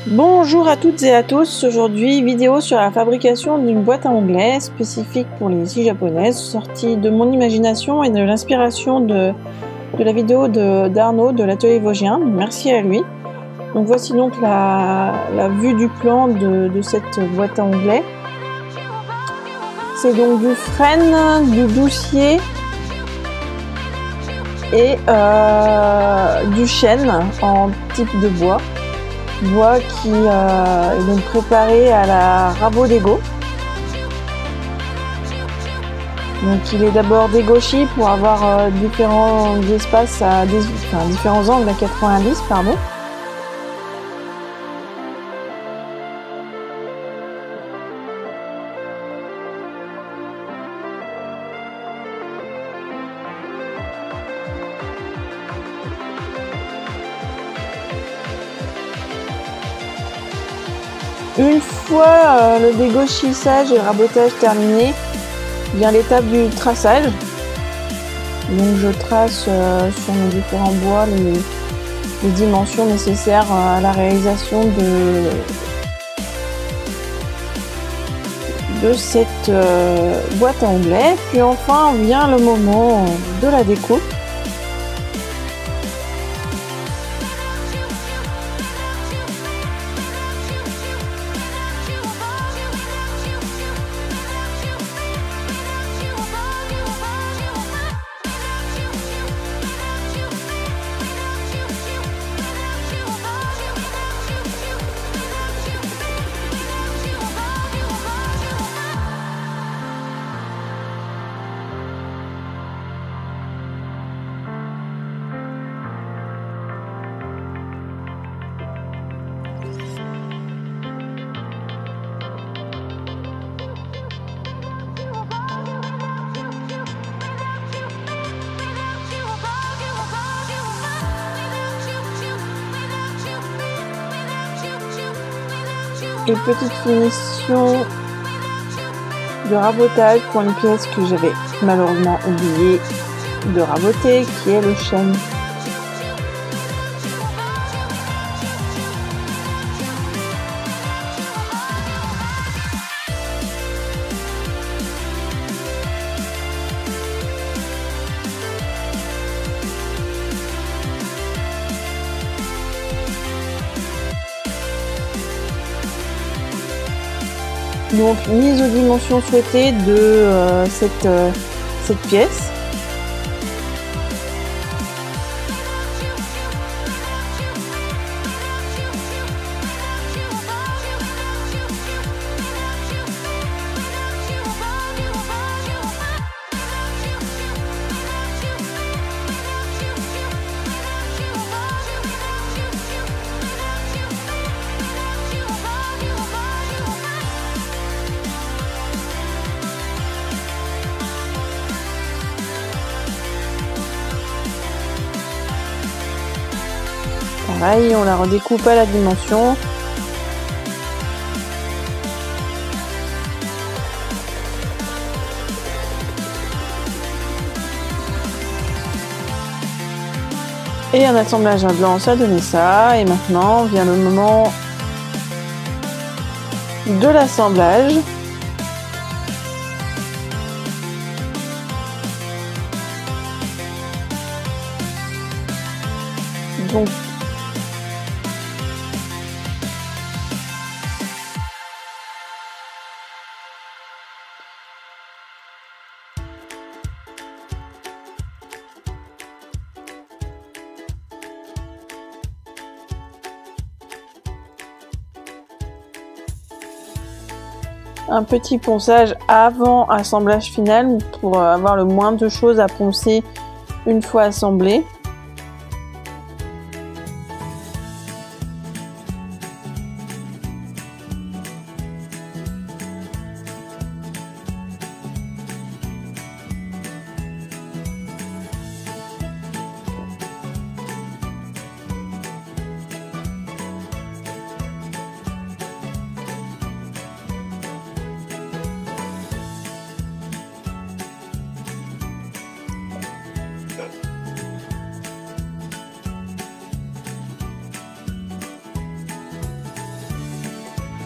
Bonjour à toutes et à tous, aujourd'hui vidéo sur la fabrication d'une boîte à onglets spécifique pour les scies japonaises, sortie de mon imagination et de l'inspiration de la vidéo d'Arnaud de l'atelier vosgien, merci à lui. Donc voici donc la vue du plan de cette boîte à onglets. C'est donc du frêne, du doucier et du chêne en type de bois qui est donc préparé à la rabot d'ego. Donc il est d'abord dégauchi pour avoir différents espaces différents angles à 90 pardon. Une fois le dégauchissage et le rabotage terminé, vient l'étape du traçage. Donc je trace sur mes différents bois les dimensions nécessaires à la réalisation de cette boîte à onglets. Puis enfin vient le moment de la découpe. Et petite finition de rabotage pour une pièce que j'avais malheureusement oublié de raboter, qui est le chêne. Donc mise aux dimensions souhaitées de cette pièce. Pareil, on la redécoupe à la dimension. Et un assemblage à blanc, ça donnait ça. Et maintenant vient le moment de l'assemblage. Donc un petit ponçage avant assemblage final pour avoir le moins de choses à poncer une fois assemblé.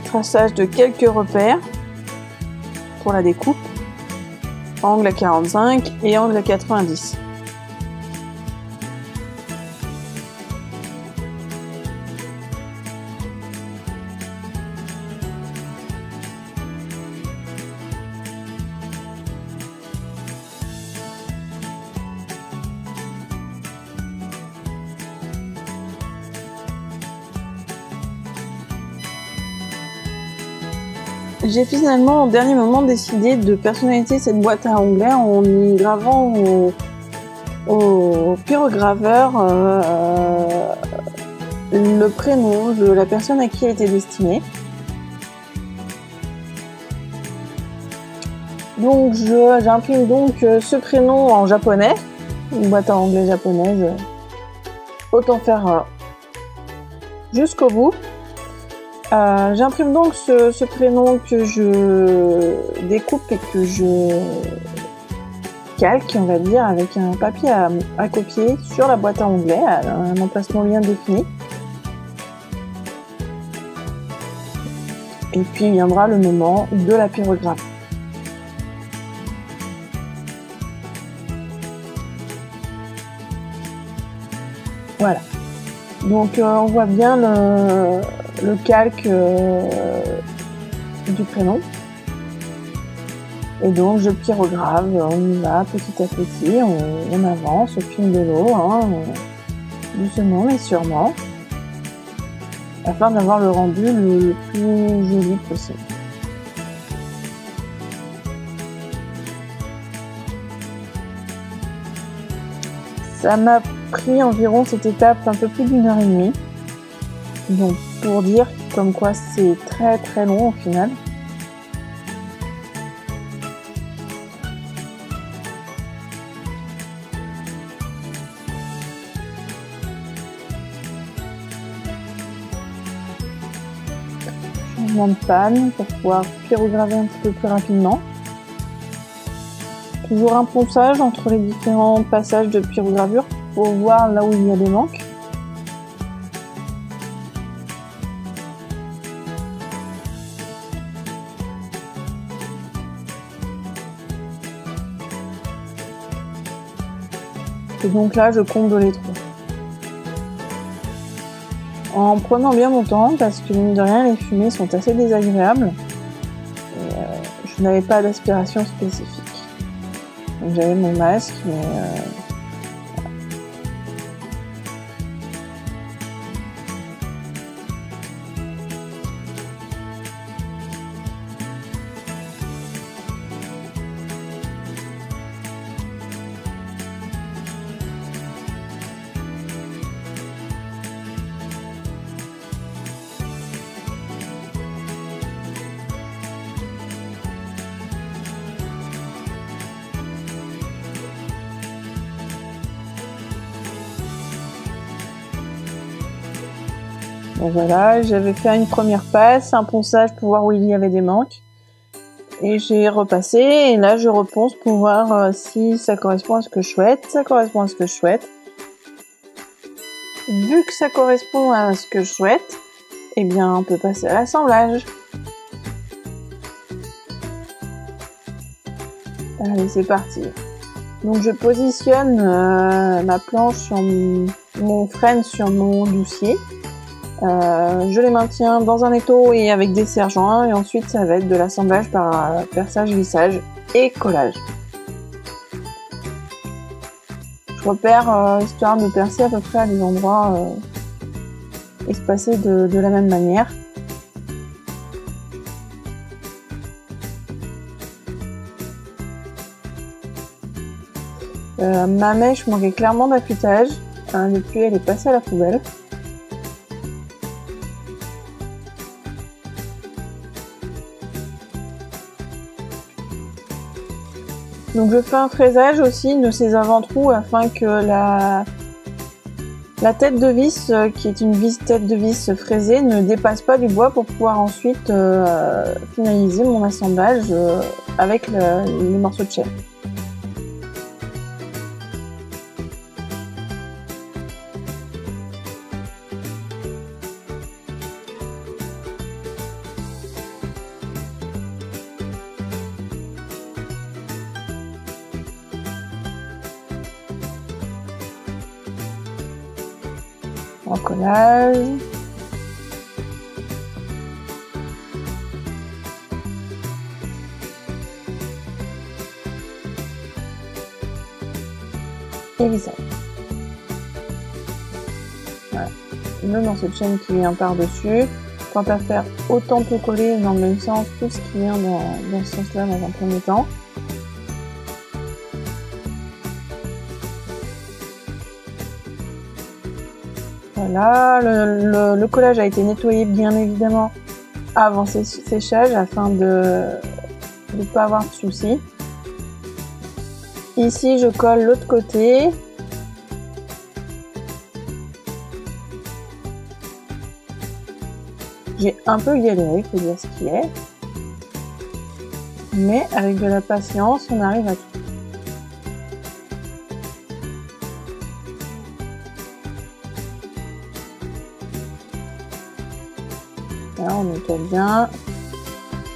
traçage de quelques repères pour la découpe, angle à 45 et angle à 90. J'ai finalement au dernier moment décidé de personnaliser cette boîte à onglets en y gravant au pyrograveur le prénom de la personne à qui elle était destinée. Donc j'imprime donc ce prénom en japonais, une boîte à onglets japonaise, autant faire jusqu'au bout. J'imprime donc ce prénom que je découpe et que je calque, on va dire, avec un papier à copier sur la boîte à onglets, à un emplacement bien défini. Et puis viendra le moment de la pyrographie. Voilà. Donc on voit bien le calque du prénom. Et donc je pyrographe, on y va petit à petit, on avance au fil de l'eau, hein, doucement mais sûrement, afin d'avoir le rendu le plus joli possible. Ça m'a pris environ cette étape un peu plus d'1h30. Donc pour dire comme quoi c'est très très long au final. Changement de panne pour pouvoir pyrograver un petit peu plus rapidement. Toujours un ponçage entre les différents passages de pyrogravure pour voir là où il y a des manques. Et donc là, je comble les trous. En prenant bien mon temps, parce que mine de rien, les fumées sont assez désagréables. Et, je n'avais pas d'aspiration spécifique. Donc j'avais mon masque, mais donc voilà, j'avais fait une première passe, un ponçage pour voir où il y avait des manques. Et j'ai repassé, et là je reponce pour voir si ça correspond à ce que je souhaite. Ça correspond à ce que je souhaite. Vu que ça correspond à ce que je souhaite, eh bien on peut passer à l'assemblage. Allez, c'est parti. Donc je positionne ma planche sur mon frêne sur mon doucier. Je les maintiens dans un étau et avec des serre-joints, et ensuite ça va être de l'assemblage par perçage, vissage et collage. Je repère histoire de percer à peu près à des endroits espacés de la même manière. Ma mèche manquait clairement d'affûtage, depuis elle est passée à la poubelle. Donc je fais un fraisage aussi de ces avant-trous afin que la tête de vis, qui est une tête de vis fraisée, ne dépasse pas du bois pour pouvoir ensuite finaliser mon assemblage avec les morceaux de chaîne. en collage. Et visage. Voilà. Le morceau de chaîne qui vient par-dessus. Quant à faire autant tout coller dans le même sens, tout ce qui vient dans ce sens-là dans un premier temps. Voilà, le collage a été nettoyé bien évidemment avant séchage afin de ne pas avoir de soucis. Ici, je colle l'autre côté. J'ai un peu galéré, faut dire ce qui est. Mais avec de la patience, on arrive à tout. Là, on nettoie bien.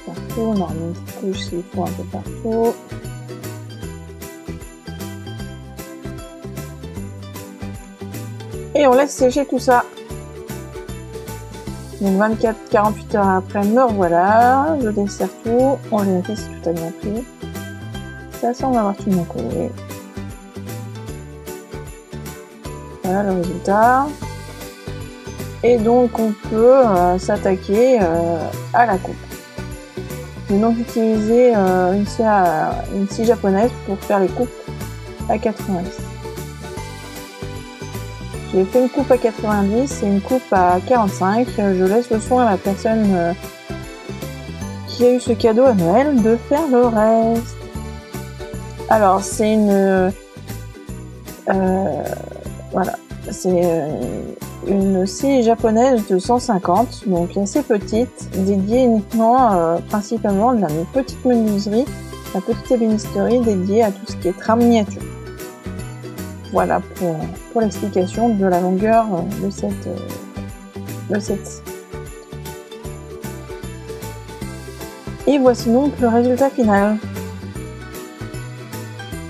Partout, on en remet une petite couche s'il faut un peu partout. Et on laisse sécher tout ça. Donc 24-48 heures après, me revoilà. Je desserre tout. On vérifie si tout a bien pris. Ça semble avoir tout bien collé. Voilà le résultat. Et donc on peut s'attaquer à la coupe. J'ai donc utilisé une scie japonaise pour faire les coupes à 90. J'ai fait une coupe à 90 et une coupe à 45. Je laisse le soin à la personne qui a eu ce cadeau à Noël de faire le reste. Alors c'est voilà, c'est une scie japonaise de 150, donc assez petite, dédiée uniquement, principalement de la petite menuiserie, la petite ébénisterie dédiée à tout ce qui est trame miniature. Voilà pour l'explication de la longueur de cette scie. Et voici donc le résultat final.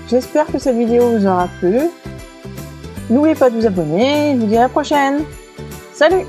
J'espère que cette vidéo vous aura plu. N'oubliez pas de vous abonner, je vous dis à la prochaine. Salut!